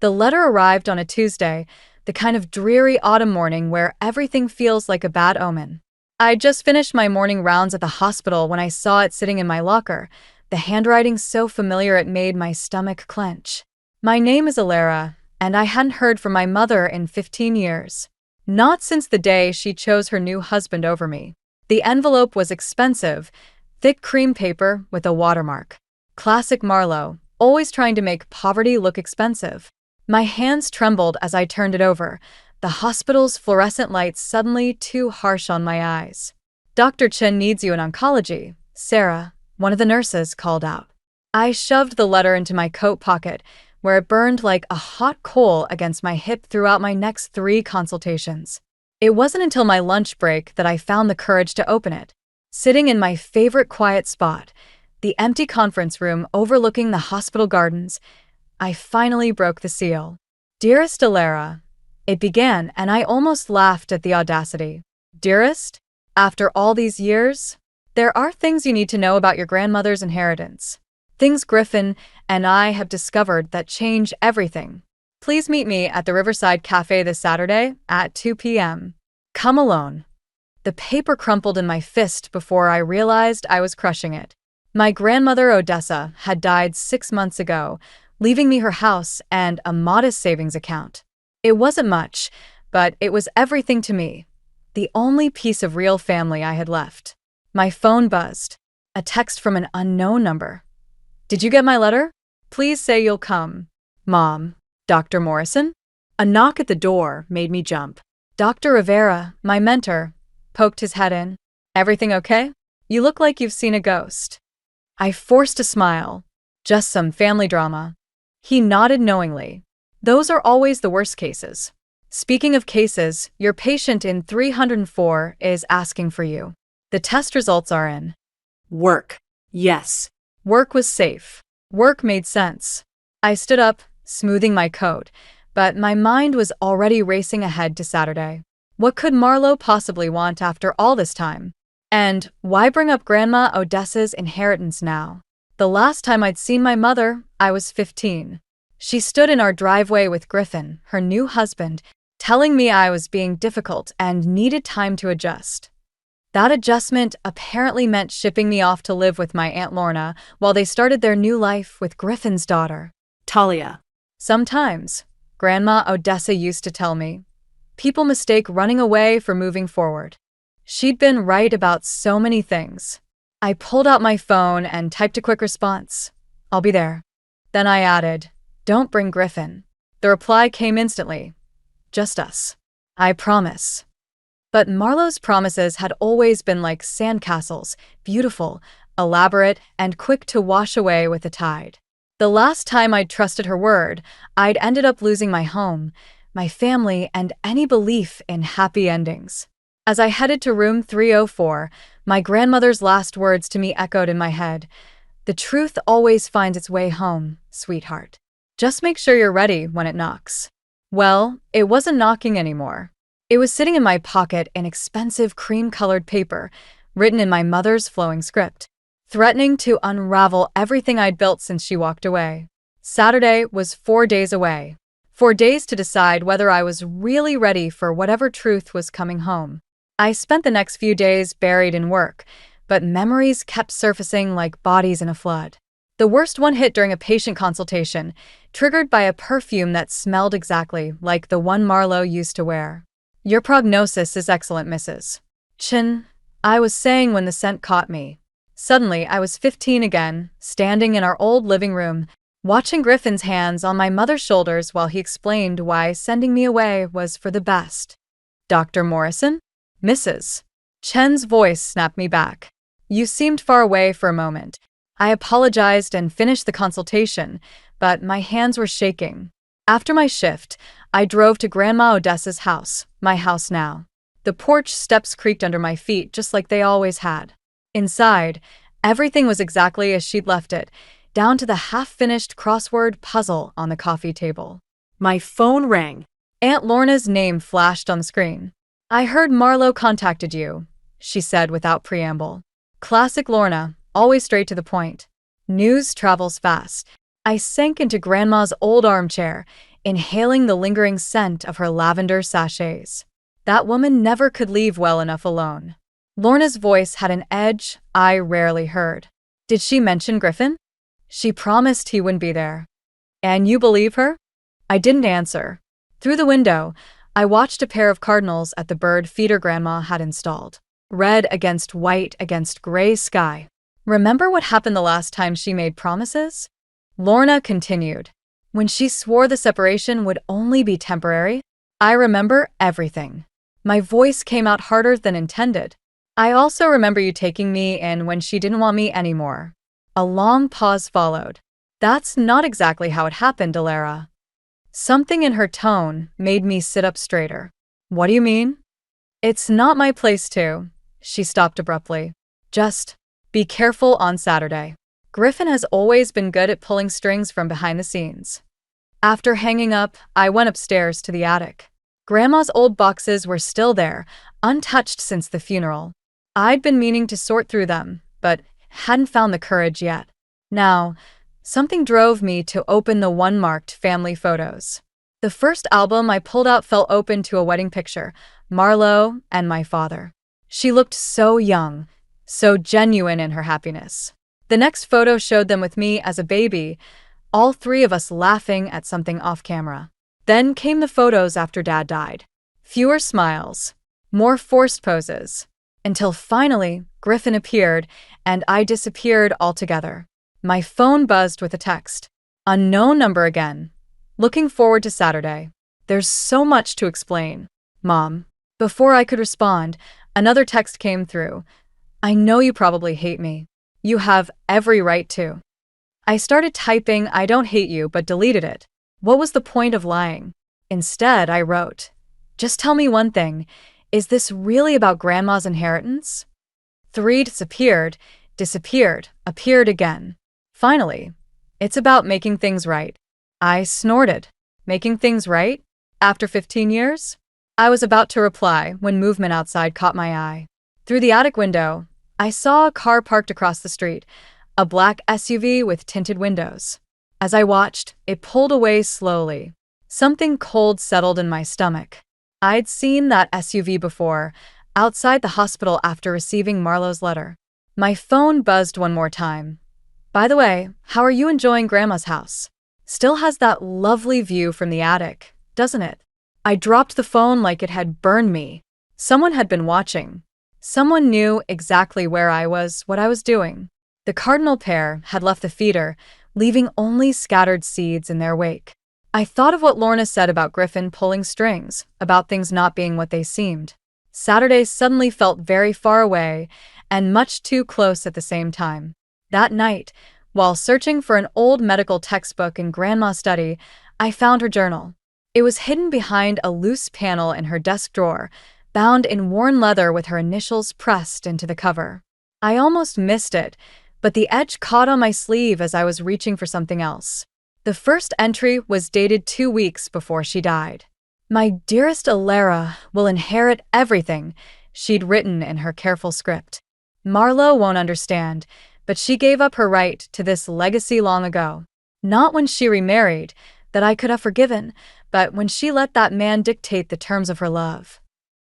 The letter arrived on a Tuesday, the kind of dreary autumn morning where everything feels like a bad omen. I'd just finished my morning rounds at the hospital when I saw it sitting in my locker, the handwriting so familiar it made my stomach clench. My name is Alara, and I hadn't heard from my mother in 15 years. Not since the day she chose her new husband over me. The envelope was expensive, thick cream paper with a watermark. Classic Marlowe, always trying to make poverty look expensive. My hands trembled as I turned it over, the hospital's fluorescent lights suddenly too harsh on my eyes. "Dr. Chen needs you in oncology," Sarah, one of the nurses, called out. I shoved the letter into my coat pocket, where it burned like a hot coal against my hip throughout my next 3 consultations. It wasn't until my lunch break that I found the courage to open it. Sitting in my favorite quiet spot, the empty conference room overlooking the hospital gardens, I finally broke the seal. "Dearest Alara," it began, and I almost laughed at the audacity. "Dearest? After all these years? There are things you need to know about your grandmother's inheritance. Things Griffin and I have discovered that change everything. Please meet me at the Riverside Cafe this Saturday at 2 p.m. Come alone." The paper crumpled in my fist before I realized I was crushing it. My grandmother Odessa had died 6 months ago, leaving me her house and a modest savings account. It wasn't much, but it was everything to me. The only piece of real family I had left. My phone buzzed. A text from an unknown number. "Did you get my letter? Please say you'll come. Mom." "Dr. Morrison?" A knock at the door made me jump. Dr. Rivera, my mentor, poked his head in. "Everything okay? You look like you've seen a ghost." I forced a smile. "Just some family drama." He nodded knowingly. "Those are always the worst cases. Speaking of cases, your patient in 304 is asking for you. The test results are in." Work. Yes. Work was safe. Work made sense. I stood up, smoothing my coat, but my mind was already racing ahead to Saturday. What could Marlowe possibly want after all this time? And why bring up Grandma Odessa's inheritance now? The last time I'd seen my mother, I was 15. She stood in our driveway with Griffin, her new husband, telling me I was being difficult and needed time to adjust. That adjustment apparently meant shipping me off to live with my Aunt Lorna while they started their new life with Griffin's daughter, Talia. "Sometimes," Grandma Odessa used to tell me, "people mistake running away for moving forward." She'd been right about so many things. I pulled out my phone and typed a quick response. "I'll be there." Then I added, "Don't bring Griffin." The reply came instantly. "Just us. I promise." But Marlowe's promises had always been like sandcastles, beautiful, elaborate, and quick to wash away with the tide. The last time I'd trusted her word, I'd ended up losing my home, my family, and any belief in happy endings. As I headed to room 304, my grandmother's last words to me echoed in my head. "The truth always finds its way home, sweetheart. Just make sure you're ready when it knocks." Well, it wasn't knocking anymore. It was sitting in my pocket in expensive cream-colored paper, written in my mother's flowing script, threatening to unravel everything I'd built since she walked away. Saturday was 4 days away. 4 days to decide whether I was really ready for whatever truth was coming home. I spent the next few days buried in work, but memories kept surfacing like bodies in a flood. The worst one hit during a patient consultation, triggered by a perfume that smelled exactly like the one Marlowe used to wear. "Your prognosis is excellent, Mrs. Chen," I was saying when the scent caught me. Suddenly, I was 15 again, standing in our old living room, watching Griffin's hands on my mother's shoulders while he explained why sending me away was for the best. "Dr. Morrison?" "Mrs. Chen's voice snapped me back. "You seemed far away for a moment." I apologized and finished the consultation, but my hands were shaking. After my shift, I drove to Grandma Odessa's house, my house now. The porch steps creaked under my feet just like they always had. Inside, everything was exactly as she'd left it, down to the half-finished crossword puzzle on the coffee table. My phone rang. Aunt Lorna's name flashed on the screen. "I heard Marlowe contacted you," she said without preamble. Classic Lorna, always straight to the point. News travels fast. I sank into Grandma's old armchair, inhaling the lingering scent of her lavender sachets. That woman never could leave well enough alone. Lorna's voice had an edge I rarely heard. Did she mention Griffin? She promised he wouldn't be there. And you believe her? I didn't answer. Through the window, I watched a pair of cardinals at the bird feeder Grandma had installed. Red against white against gray sky. Remember what happened the last time she made promises? Lorna continued. When she swore the separation would only be temporary, I remember everything. My voice came out harder than intended. I also remember you taking me in when she didn't want me anymore. A long pause followed. That's not exactly how it happened, Alara. Something in her tone made me sit up straighter. What do you mean? It's not my place to. She stopped abruptly. Just be careful on Saturday. Griffin has always been good at pulling strings from behind the scenes. After hanging up, I went upstairs to the attic. Grandma's old boxes were still there, untouched since the funeral. I'd been meaning to sort through them, but hadn't found the courage yet. Now, something drove me to open the one marked family photos. The first album I pulled out fell open to a wedding picture, Marlo and my father. She looked so young, so genuine in her happiness. The next photo showed them with me as a baby, all three of us laughing at something off camera. Then came the photos after Dad died. Fewer smiles, more forced poses, until finally Griffin appeared and I disappeared altogether. My phone buzzed with a text. Unknown number again. Looking forward to Saturday. There's so much to explain, Mom. Before I could respond, another text came through. I know you probably hate me. You have every right to. I started typing I don't hate you but deleted it. What was the point of lying? Instead, I wrote, just tell me one thing. Is this really about Grandma's inheritance? 3 disappeared, appeared again. Finally, it's about making things right. I snorted. Making things right? After 15 years? I was about to reply when movement outside caught my eye. Through the attic window, I saw a car parked across the street, a black SUV with tinted windows. As I watched, it pulled away slowly. Something cold settled in my stomach. I'd seen that SUV before, outside the hospital after receiving Marlo's letter. My phone buzzed one more time. By the way, how are you enjoying Grandma's house? Still has that lovely view from the attic, doesn't it? I dropped the phone like it had burned me. Someone had been watching. Someone knew exactly where I was, what I was doing. The cardinal pair had left the feeder, leaving only scattered seeds in their wake. I thought of what Lorna said about Griffin pulling strings, about things not being what they seemed. Saturday suddenly felt very far away and much too close at the same time. That night, while searching for an old medical textbook in Grandma's study, I found her journal. It was hidden behind a loose panel in her desk drawer, bound in worn leather with her initials pressed into the cover. I almost missed it, but the edge caught on my sleeve as I was reaching for something else. The first entry was dated 2 weeks before she died. My dearest Alara will inherit everything, she'd written in her careful script. Marlo won't understand, but she gave up her right to this legacy long ago. Not when she remarried, that I could have forgiven, but when she let that man dictate the terms of her love.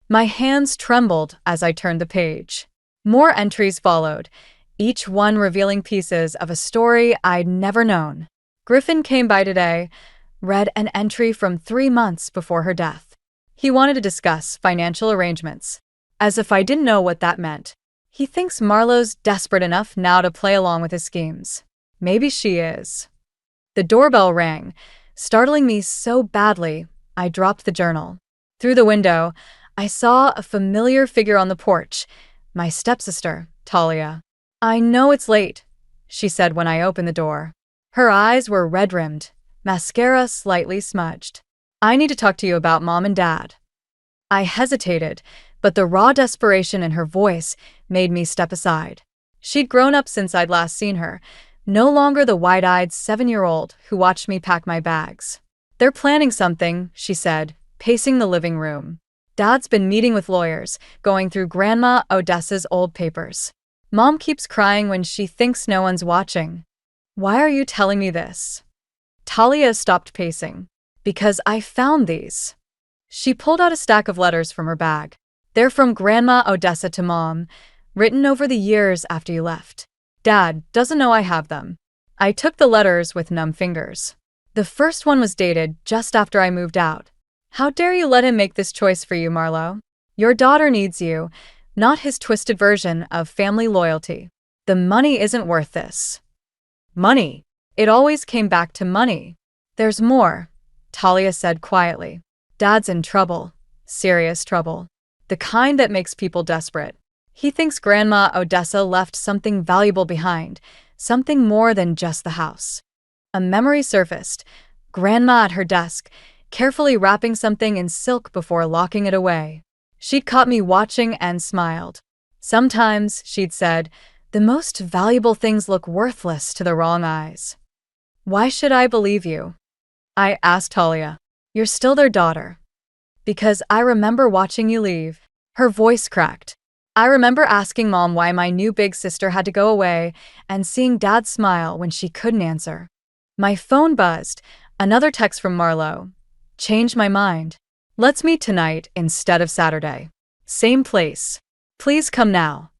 My hands trembled as I turned the page. More entries followed, each one revealing pieces of a story I'd never known. Griffin came by today, read an entry from 3 months before her death. He wanted to discuss financial arrangements, as if I didn't know what that meant. He thinks Marlo's desperate enough now to play along with his schemes. Maybe she is. The doorbell rang, startling me so badly, I dropped the journal. Through the window, I saw a familiar figure on the porch, my stepsister, Talia. I know it's late, she said when I opened the door. Her eyes were red-rimmed, mascara slightly smudged. I need to talk to you about Mom and Dad. I hesitated, but the raw desperation in her voice made me step aside. She'd grown up since I'd last seen her, no longer the wide-eyed 7-year-old who watched me pack my bags. They're planning something, she said, pacing the living room. Dad's been meeting with lawyers, going through Grandma Odessa's old papers. Mom keeps crying when she thinks no one's watching. Why are you telling me this? Talia stopped pacing. Because I found these. She pulled out a stack of letters from her bag. They're from Grandma Odessa to Mom, written over the years after you left. Dad doesn't know I have them. I took the letters with numb fingers. The first one was dated just after I moved out. How dare you let him make this choice for you, Marlo? Your daughter needs you, not his twisted version of family loyalty. The money isn't worth this. Money. It always came back to money. There's more, Talia said quietly. Dad's in trouble. Serious trouble. The kind that makes people desperate. He thinks Grandma Odessa left something valuable behind, something more than just the house. A memory surfaced. Grandma at her desk, carefully wrapping something in silk before locking it away. She'd caught me watching and smiled. Sometimes, she'd said, the most valuable things look worthless to the wrong eyes. Why should I believe you? I asked Talia. You're still their daughter. Because I remember watching you leave. Her voice cracked. I remember asking Mom why my new big sister had to go away and seeing Dad smile when she couldn't answer. My phone buzzed. Another text from Marlo. Changed my mind. Let's meet tonight instead of Saturday. Same place. Please come now.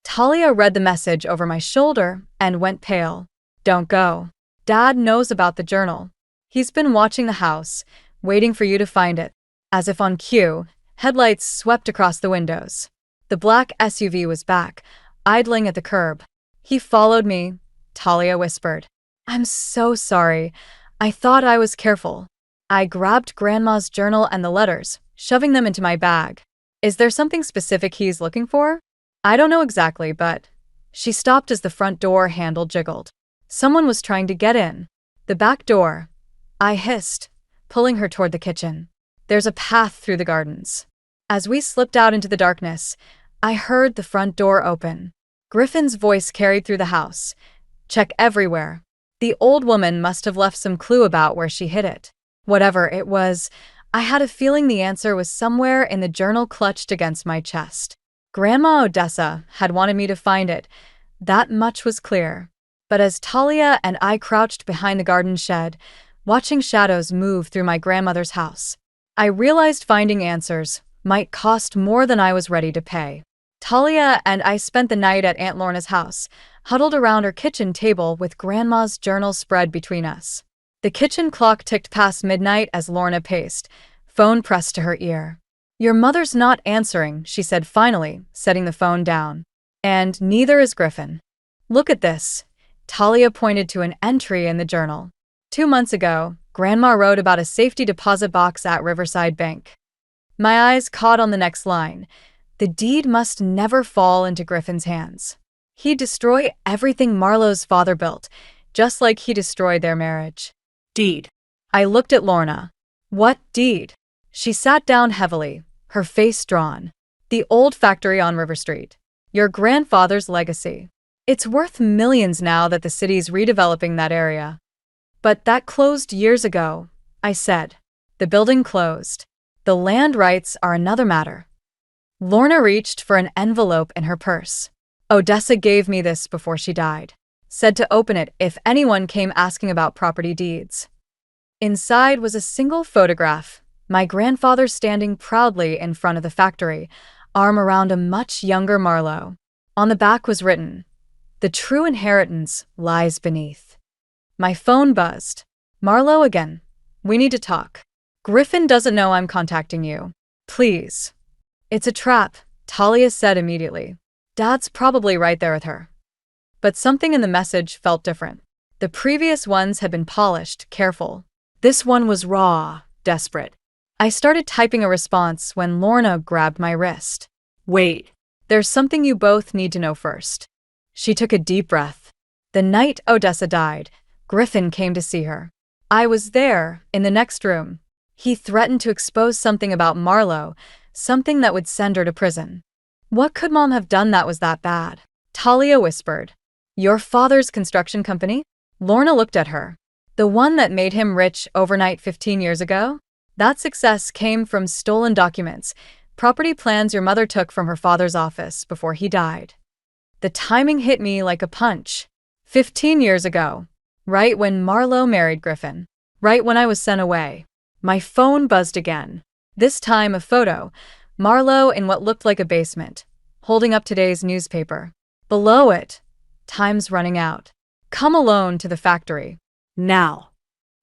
Talia read the message over my shoulder and went pale. Don't go. Dad knows about the journal. He's been watching the house, waiting for you to find it. As if on cue, headlights swept across the windows. The black SUV was back, idling at the curb. He followed me, Talia whispered. I'm so sorry. I thought I was careful. I grabbed Grandma's journal and the letters, shoving them into my bag. Is there something specific he's looking for? I don't know exactly, but... She stopped as the front door handle jiggled. Someone was trying to get in. The back door. I hissed, pulling her toward the kitchen. There's a path through the gardens. As we slipped out into the darkness, I heard the front door open. Griffin's voice carried through the house. Check everywhere. The old woman must have left some clue about where she hid it. Whatever it was, I had a feeling the answer was somewhere in the journal clutched against my chest. Grandma Odessa had wanted me to find it. That much was clear. But as Talia and I crouched behind the garden shed, watching shadows move through my grandmother's house, I realized finding answers might cost more than I was ready to pay. Talia and I spent the night at Aunt Lorna's house, huddled around her kitchen table with Grandma's journal spread between us. The kitchen clock ticked past midnight as Lorna paced, phone pressed to her ear. Your mother's not answering, she said finally, setting the phone down. And neither is Griffin. Look at this. Talia pointed to an entry in the journal. 2 months ago, Grandma wrote about a safety deposit box at Riverside Bank. My eyes caught on the next line. The deed must never fall into Griffin's hands. He'd destroy everything Marlo's father built, just like he destroyed their marriage. Deed. I looked at Lorna. What deed? She sat down heavily, her face drawn. The old factory on River Street. Your grandfather's legacy. It's worth millions now that the city's redeveloping that area. But that closed years ago, I said. The building closed. The land rights are another matter. Lorna reached for an envelope in her purse. Odessa gave me this before she died. Said to open it if anyone came asking about property deeds. Inside was a single photograph, my grandfather standing proudly in front of the factory, arm around a much younger Marlo. On the back was written, "The true inheritance lies beneath." My phone buzzed. Marlo again. We need to talk. Griffin doesn't know I'm contacting you. Please. It's a trap, Talia said immediately. Dad's probably right there with her. But something in the message felt different. The previous ones had been polished, careful. This one was raw, desperate. I started typing a response when Lorna grabbed my wrist. Wait. There's something you both need to know first. She took a deep breath. The night Odessa died, Griffin came to see her. I was there, in the next room. He threatened to expose something about Marlo, something that would send her to prison. What could Mom have done that was that bad? Talia whispered. Your father's construction company? Lorna looked at her. The one that made him rich overnight 15 years ago? That success came from stolen documents, property plans your mother took from her father's office before he died. The timing hit me like a punch. 15 years ago. Right when Marlo married Griffin. Right when I was sent away. My phone buzzed again. This time a photo. Marlo in what looked like a basement, holding up today's newspaper. Below it, time's running out. Come alone to the factory. Now.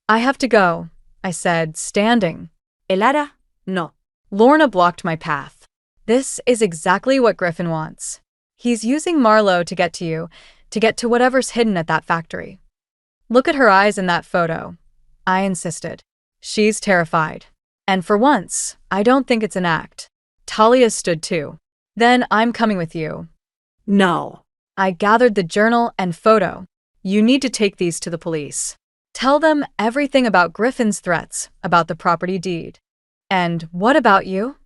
I have to go, I said, standing. Elara, no. Lorna blocked my path. This is exactly what Griffin wants. He's using Marlo to get to you, to get to whatever's hidden at that factory. Look at her eyes in that photo. I insisted. She's terrified. And for once, I don't think it's an act. Talia stood too. Then I'm coming with you. No. I gathered the journal and photo. You need to take these to the police. Tell them everything about Griffin's threats, about the property deed. And what about you?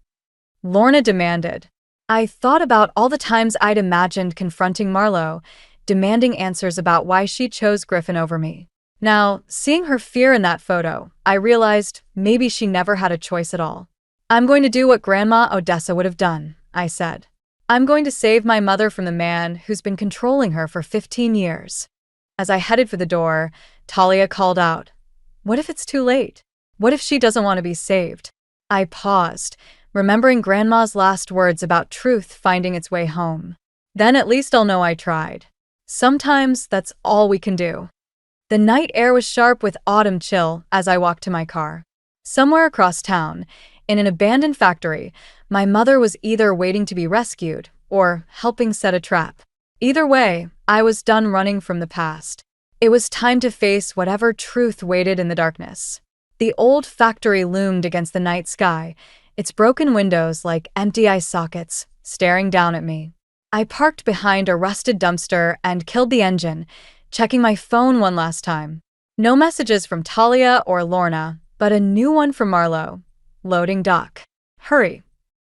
Lorna demanded. I thought about all the times I'd imagined confronting Marlo, demanding answers about why she chose Griffin over me. Now, seeing her fear in that photo, I realized maybe she never had a choice at all. I'm going to do what Grandma Odessa would have done, I said. I'm going to save my mother from the man who's been controlling her for 15 years. As I headed for the door, Talia called out, "What if it's too late? What if she doesn't want to be saved?" I paused, remembering Grandma's last words about truth finding its way home. Then at least I'll know I tried. Sometimes that's all we can do. The night air was sharp with autumn chill as I walked to my car. Somewhere across town, in an abandoned factory, my mother was either waiting to be rescued or helping set a trap. Either way, I was done running from the past. It was time to face whatever truth waited in the darkness. The old factory loomed against the night sky, its broken windows like empty eye sockets, staring down at me. I parked behind a rusted dumpster and killed the engine, checking my phone one last time. No messages from Talia or Lorna, but a new one from Marlo. Loading dock. Hurry.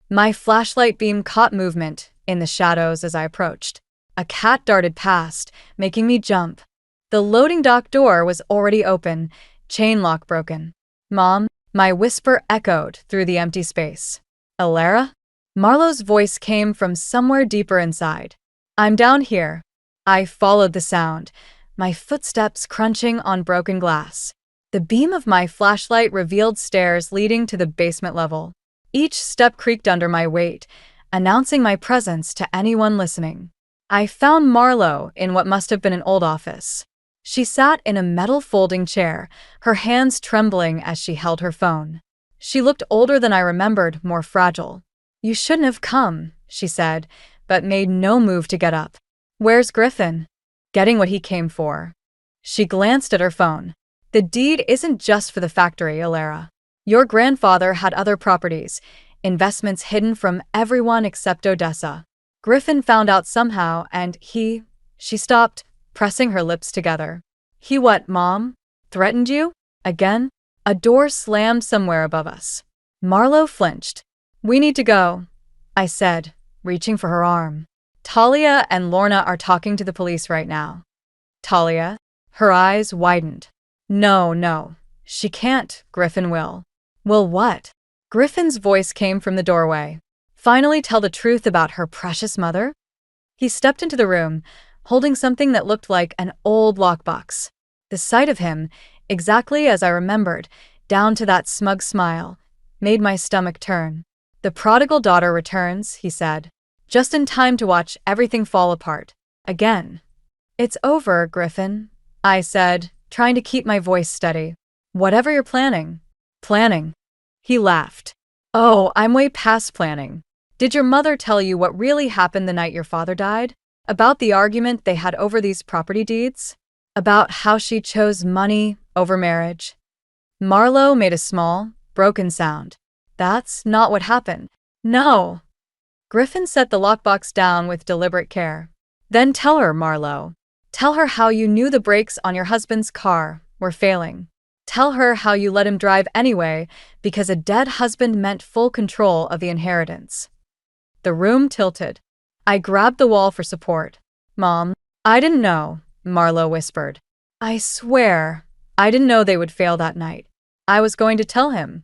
My flashlight beam caught movement in the shadows as I approached. A cat darted past, making me jump. The loading dock door was already open, chain lock broken. Mom, my whisper echoed through the empty space. Elara? Marlo's voice came from somewhere deeper inside. I'm down here. I followed the sound, my footsteps crunching on broken glass. The beam of my flashlight revealed stairs leading to the basement level. Each step creaked under my weight, announcing my presence to anyone listening. I found Marlo in what must have been an old office. She sat in a metal folding chair, her hands trembling as she held her phone. She looked older than I remembered, more fragile. You shouldn't have come, she said, but made no move to get up. Where's Griffin? Getting what he came for. She glanced at her phone. The deed isn't just for the factory, Elara. Your grandfather had other properties, investments hidden from everyone except Odessa. Griffin found out somehow and she stopped, pressing her lips together. He what, Mom? Threatened you? Again? A door slammed somewhere above us. Marlo flinched. We need to go, I said, reaching for her arm. Talia and Lorna are talking to the police right now. Talia? Her eyes widened. No, she can't. Griffin will. Will what? Griffin's voice came from the doorway. Finally tell the truth about her precious mother? He stepped into the room, holding something that looked like an old lockbox. The sight of him, exactly as I remembered, down to that smug smile, made my stomach turn. The prodigal daughter returns, he said, just in time to watch everything fall apart. Again. It's over, Griffin, I said, trying to keep my voice steady. Whatever you're planning. Planning. He laughed. Oh, I'm way past planning. Did your mother tell you what really happened the night your father died? About the argument they had over these property deeds? About how she chose money over marriage? Marlo made a small, broken sound. That's not what happened. No. Griffin set the lockbox down with deliberate care. Then tell her, Marlo. Tell her how you knew the brakes on your husband's car were failing. Tell her how you let him drive anyway because a dead husband meant full control of the inheritance. The room tilted. I grabbed the wall for support. Mom, I didn't know, Marlo whispered. I swear, I didn't know they would fail that night. I was going to tell him.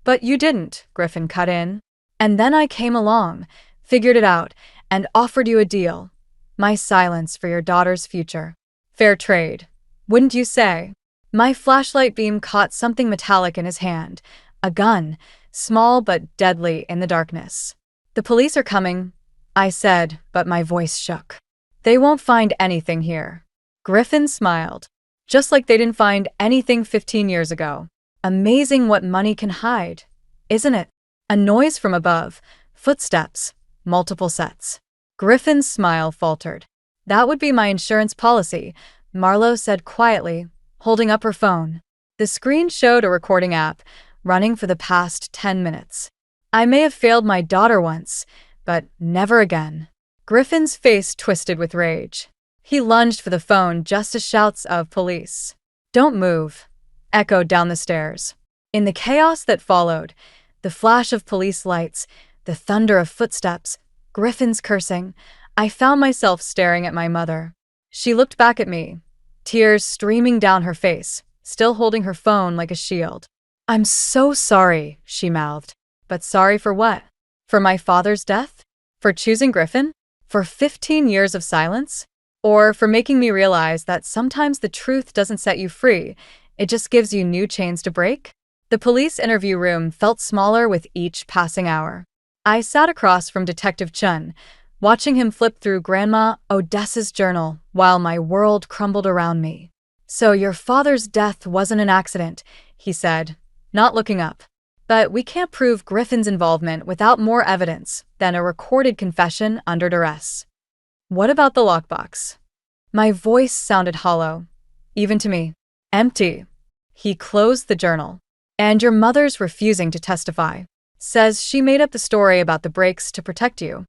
But you didn't, Griffin cut in. And then I came along, figured it out, and offered you a deal. My silence for your daughter's future. Fair trade, wouldn't you say? My flashlight beam caught something metallic in his hand, a gun, small but deadly in the darkness. The police are coming, I said, but my voice shook. They won't find anything here. Griffin smiled. Just like they didn't find anything 15 years ago. Amazing what money can hide, isn't it? A noise from above, footsteps, multiple sets. Griffin's smile faltered. That would be my insurance policy, Marlowe said quietly, holding up her phone. The screen showed a recording app, running for the past 10 minutes. I may have failed my daughter once, but never again. Griffin's face twisted with rage. He lunged for the phone just as shouts of "Police! Don't move!" echoed down the stairs. In the chaos that followed, the flash of police lights, the thunder of footsteps, Griffin's cursing, I found myself staring at my mother. She looked back at me, tears streaming down her face, still holding her phone like a shield. "I'm so sorry," she mouthed. But sorry for what? For my father's death? For choosing Griffin? For 15 years of silence? Or for making me realize that sometimes the truth doesn't set you free, it just gives you new chains to break? The police interview room felt smaller with each passing hour. I sat across from Detective Chun, watching him flip through Grandma Odessa's journal while my world crumbled around me. "So your father's death wasn't an accident," he said, not looking up. "But we can't prove Griffin's involvement without more evidence than a recorded confession under duress." "What about the lockbox?" My voice sounded hollow, even to me. "Empty." He closed the journal. "And your mother's refusing to testify. Says she made up the story about the breaks to protect you."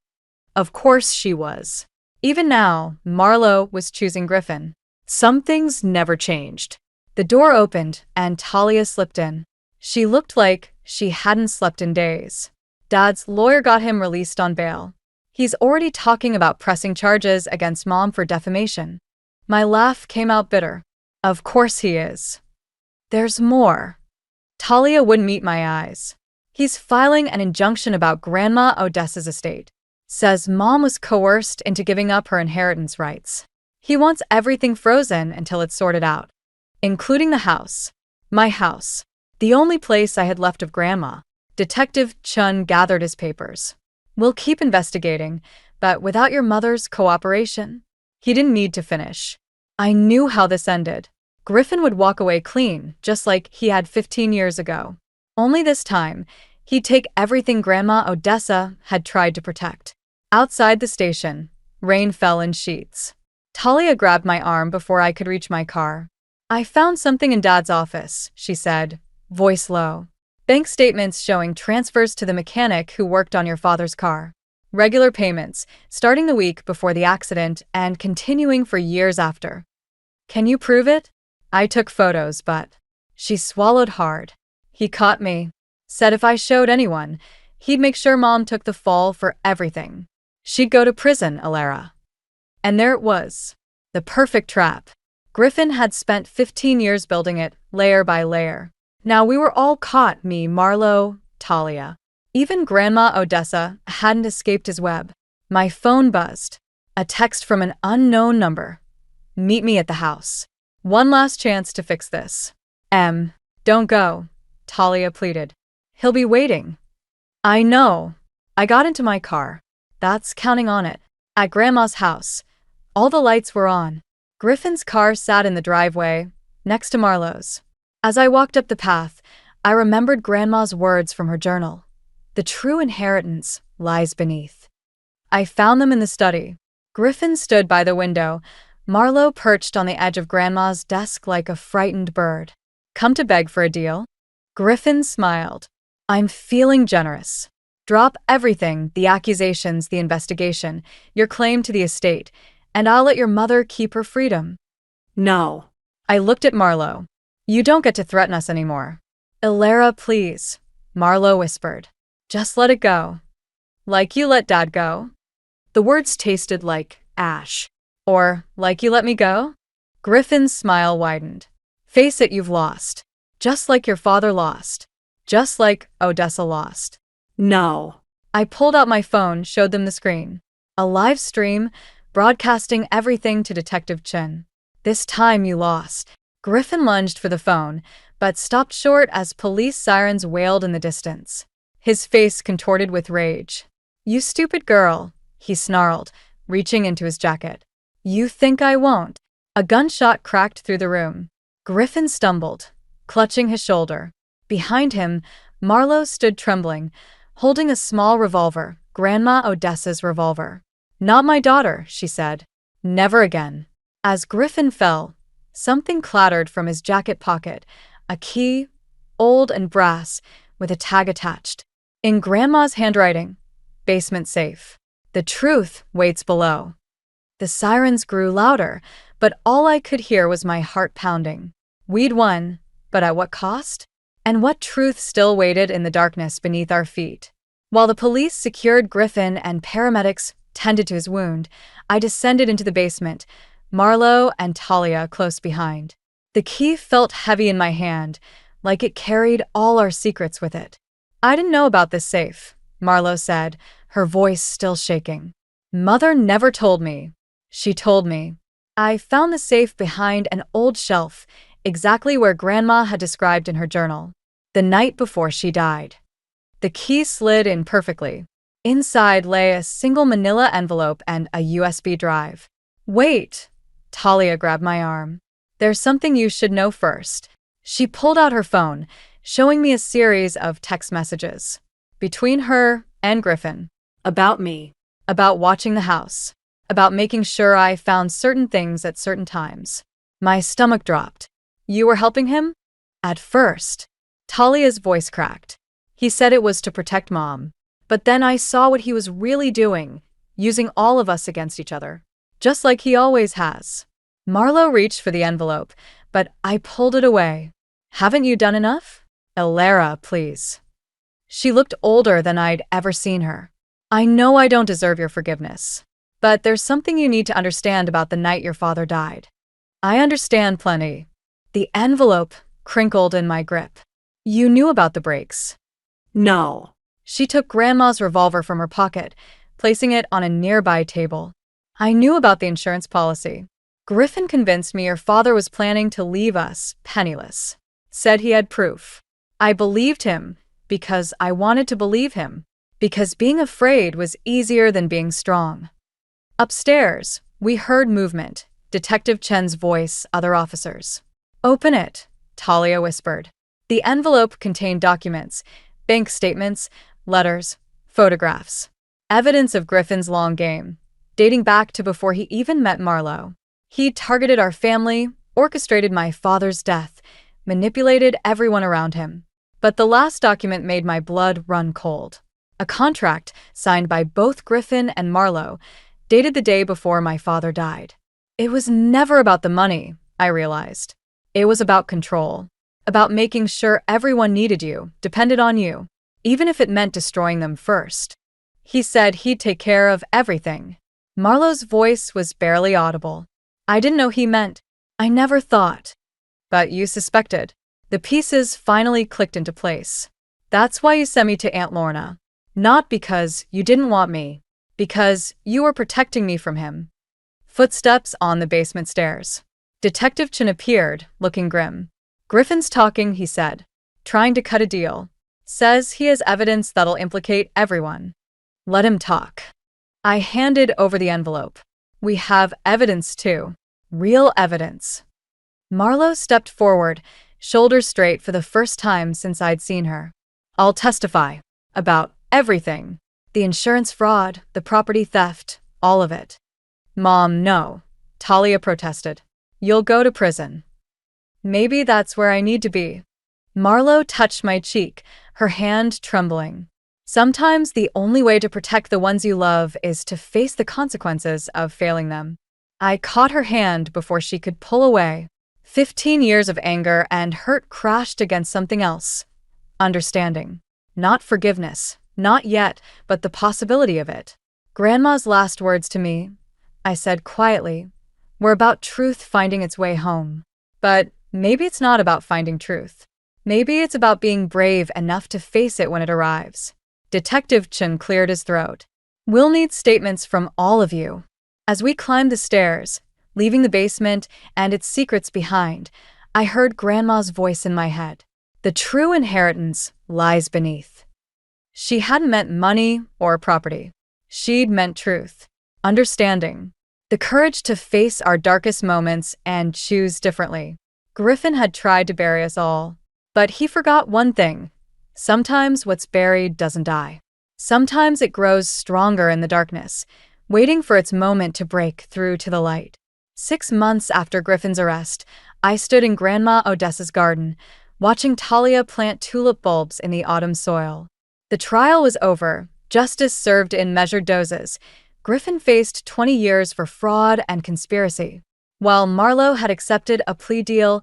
Of course she was. Even now, Marlowe was choosing Griffin. Some things never changed. The door opened and Talia slipped in. She looked like she hadn't slept in days. Dad's lawyer got him released on bail. He's already talking about pressing charges against Mom for defamation. My laugh came out bitter. Of course he is. There's more. Talia wouldn't meet my eyes. He's filing an injunction about Grandma Odessa's estate. Says Mom was coerced into giving up her inheritance rights. He wants everything frozen until it's sorted out, including the house. My house. The only place I had left of Grandma. Detective Chun gathered his papers. "We'll keep investigating, but without your mother's cooperation." He didn't need to finish. I knew how this ended. Griffin would walk away clean, just like he had 15 years ago. Only this time, he'd take everything Grandma Odessa had tried to protect. Outside the station, rain fell in sheets. Talia grabbed my arm before I could reach my car. "I found something in Dad's office," she said, voice low. "Bank statements showing transfers to the mechanic who worked on your father's car. Regular payments, starting the week before the accident and continuing for years after." "Can you prove it?" I took photos, but... She swallowed hard. He caught me. Said if I showed anyone, he'd make sure Mom took the fall for everything. She'd go to prison, Alara. And there it was. The perfect trap. Griffin had spent 15 years building it, layer by layer. Now we were all caught, me, Marlowe, Talia. Even Grandma Odessa hadn't escaped his web. My phone buzzed. A text from an unknown number. "Meet me at the house. One last chance to fix this." Don't go," Talia pleaded. "He'll be waiting." "I know." I got into my car. That's counting on it. At Grandma's house. All the lights were on. Griffin's car sat in the driveway, next to Marlowe's. As I walked up the path, I remembered Grandma's words from her journal. The true inheritance lies beneath. I found them in the study. Griffin stood by the window, Marlowe perched on the edge of Grandma's desk like a frightened bird. "Come to beg for a deal?" Griffin smiled. "I'm feeling generous. Drop everything, the accusations, the investigation, your claim to the estate, and I'll let your mother keep her freedom." No. I looked at Marlowe. "You don't get to threaten us anymore." "Alara, please," Marlowe whispered. "Just let it go. Like you let Dad go." The words tasted like ash. Or, "Like you let me go?" Griffin's smile widened. "Face it, you've lost. Just like your father lost. Just like Odessa lost." No. I pulled out my phone, showed them the screen. A live stream, broadcasting everything to Detective Chen. "This time you lost." Griffin lunged for the phone, but stopped short as police sirens wailed in the distance. His face contorted with rage. "You stupid girl," he snarled, reaching into his jacket. "You think I won't?" A gunshot cracked through the room. Griffin stumbled, clutching his shoulder. Behind him, Marlo stood trembling, holding a small revolver, Grandma Odessa's revolver. "Not my daughter," she said. "Never again." As Griffin fell, something clattered from his jacket pocket, a key, old and brass, with a tag attached. In Grandma's handwriting, "Basement safe. The truth waits below." The sirens grew louder, but all I could hear was my heart pounding. We'd won, but at what cost? And what truth still waited in the darkness beneath our feet? While the police secured Griffin and paramedics tended to his wound, I descended into the basement, Marlo and Talia close behind. The key felt heavy in my hand, like it carried all our secrets with it. "I didn't know about this safe," Marlo said, her voice still shaking. "Mother never told me." "She told me." I found the safe behind an old shelf, exactly where Grandma had described in her journal, the night before she died. The key slid in perfectly. Inside lay a single manila envelope and a USB drive. "Wait!" Talia grabbed my arm. "There's something you should know first." She pulled out her phone, showing me a series of text messages. Between her and Griffin. About me. About watching the house. About making sure I found certain things at certain times. My stomach dropped. "You were helping him?" "At first." Talia's voice cracked. "He said it was to protect Mom. But then I saw what he was really doing, using all of us against each other. Just like he always has." Marlo reached for the envelope, but I pulled it away. "Haven't you done enough? Elara, please." She looked older than I'd ever seen her. "I know I don't deserve your forgiveness. But there's something you need to understand about the night your father died." "I understand plenty." The envelope crinkled in my grip. "You knew about the breaks." No. She took Grandma's revolver from her pocket, placing it on a nearby table. "I knew about the insurance policy. Griffin convinced me your father was planning to leave us penniless. Said he had proof. I believed him because I wanted to believe him, because being afraid was easier than being strong." Upstairs, we heard movement, Detective Chen's voice, other officers. "Open it," Talia whispered. The envelope contained documents, bank statements, letters, photographs. Evidence of Griffin's long game, dating back to before he even met Marlo. He targeted our family, orchestrated my father's death, manipulated everyone around him. But the last document made my blood run cold. A contract signed by both Griffin and Marlo, dated the day before my father died. It was never about the money, I realized. It was about control. About making sure everyone needed you, depended on you, even if it meant destroying them first. He said he'd take care of everything. Marlo's voice was barely audible. I didn't know he meant. I never thought. But you suspected. The pieces finally clicked into place. That's why you sent me to Aunt Lorna. Not because you didn't want me. Because you were protecting me from him. Footsteps on the basement stairs. Detective Chen appeared, looking grim. Griffin's talking, he said. Trying to cut a deal. Says he has evidence that'll implicate everyone. Let him talk. I handed over the envelope. We have evidence too. Real evidence. Marlo stepped forward, shoulders straight for the first time since I'd seen her. I'll testify. About everything. The insurance fraud, the property theft, all of it. Mom, no. Talia protested. You'll go to prison. Maybe that's where I need to be. Marlo touched my cheek, her hand trembling. Sometimes the only way to protect the ones you love is to face the consequences of failing them. I caught her hand before she could pull away. 15 years of anger and hurt crashed against something else. Understanding. Not forgiveness. Not yet, but the possibility of it. Grandma's last words to me, I said quietly, were about truth finding its way home. But maybe it's not about finding truth. Maybe it's about being brave enough to face it when it arrives. Detective Chen cleared his throat. We'll need statements from all of you. As we climbed the stairs, leaving the basement and its secrets behind, I heard Grandma's voice in my head. The true inheritance lies beneath. She hadn't meant money or property. She'd meant truth, understanding, the courage to face our darkest moments and choose differently. Griffin had tried to bury us all, but he forgot one thing. Sometimes what's buried doesn't die. Sometimes it grows stronger in the darkness, waiting for its moment to break through to the light. 6 months after Griffin's arrest, I stood in Grandma Odessa's garden, watching Talia plant tulip bulbs in the autumn soil. The trial was over, justice served in measured doses. Griffin faced 20 years for fraud and conspiracy, while Marlo had accepted a plea deal,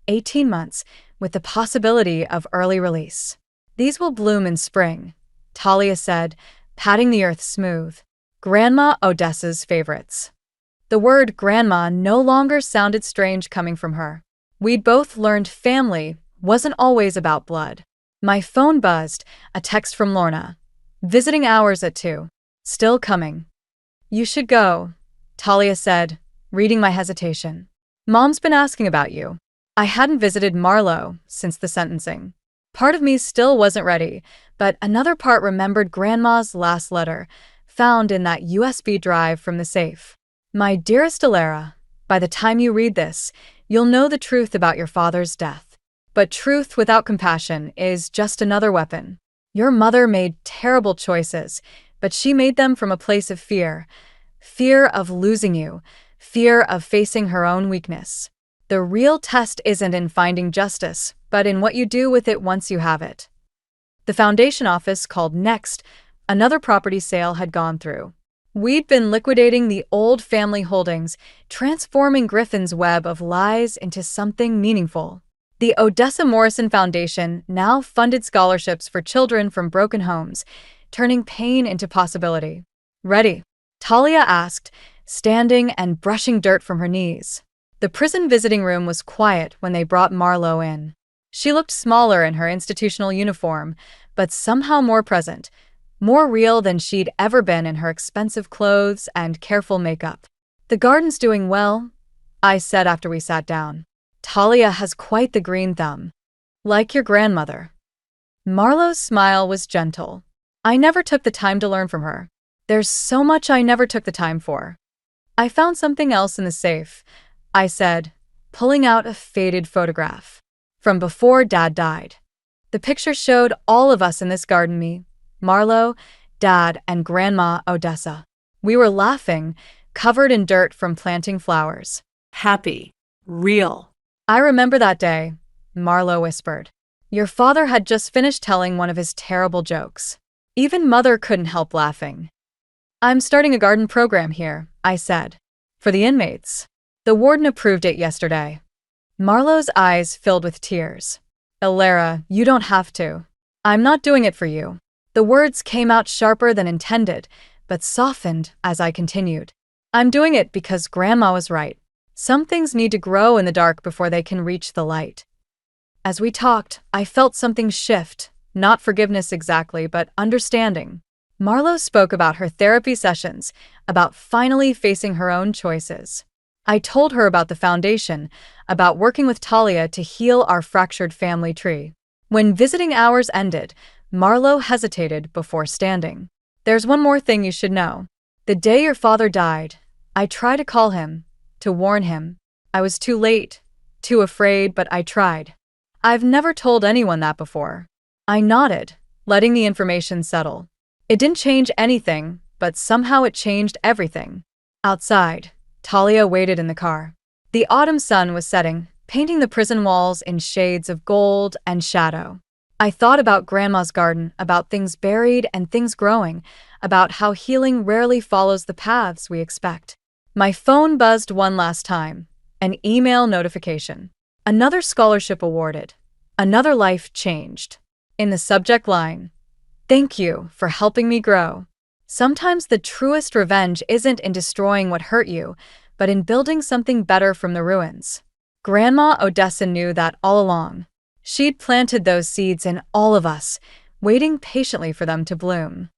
18 months, with the possibility of early release. These will bloom in spring, Talia said, patting the earth smooth. Grandma Odessa's favorites. The word grandma no longer sounded strange coming from her. We'd both learned family wasn't always about blood. My phone buzzed, a text from Lorna. Visiting hours at 2. Still coming. You should go, Talia said, reading my hesitation. Mom's been asking about you. I hadn't visited Marlo since the sentencing. Part of me still wasn't ready, but another part remembered Grandma's last letter, found in that USB drive from the safe. My dearest Alara, by the time you read this, you'll know the truth about your father's death. But truth without compassion is just another weapon. Your mother made terrible choices, but she made them from a place of fear. Fear of losing you, fear of facing her own weakness. The real test isn't in finding justice, but in what you do with it once you have it. The foundation office called next. Another property sale had gone through. We'd been liquidating the old family holdings, transforming Griffin's web of lies into something meaningful. The Odessa Morrison Foundation now funded scholarships for children from broken homes, turning pain into possibility. Ready? Talia asked, standing and brushing dirt from her knees. The prison visiting room was quiet when they brought Marlo in. She looked smaller in her institutional uniform, but somehow more present, more real than she'd ever been in her expensive clothes and careful makeup. The garden's doing well, I said after we sat down. Talia has quite the green thumb. Like your grandmother. Marlo's smile was gentle. I never took the time to learn from her. There's so much I never took the time for. I found something else in the safe, I said, pulling out a faded photograph. From before Dad died. The picture showed all of us in this garden, me, Marlo, Dad, and Grandma Odessa. We were laughing, covered in dirt from planting flowers. Happy. Real. I remember that day, Marlo whispered. Your father had just finished telling one of his terrible jokes. Even Mother couldn't help laughing. I'm starting a garden program here, I said. For the inmates. The warden approved it yesterday. Marlo's eyes filled with tears. Alara, you don't have to. I'm not doing it for you. The words came out sharper than intended, but softened as I continued. I'm doing it because Grandma was right. Some things need to grow in the dark before they can reach the light. As we talked, I felt something shift, not forgiveness exactly, but understanding. Marlo spoke about her therapy sessions, about finally facing her own choices. I told her about the foundation, about working with Talia to heal our fractured family tree. When visiting hours ended, Marlo hesitated before standing. There's one more thing you should know. The day your father died, I tried to call him, to warn him. I was too late, too afraid, but I tried. I've never told anyone that before. I nodded, letting the information settle. It didn't change anything, but somehow it changed everything. Outside, Talia waited in the car. The autumn sun was setting, painting the prison walls in shades of gold and shadow. I thought about Grandma's garden, about things buried and things growing, about how healing rarely follows the paths we expect. My phone buzzed one last time, an email notification. Another scholarship awarded. Another life changed. In the subject line, thank you for helping me grow. Sometimes the truest revenge isn't in destroying what hurt you, but in building something better from the ruins. Grandma Odessa knew that all along. She'd planted those seeds in all of us, waiting patiently for them to bloom.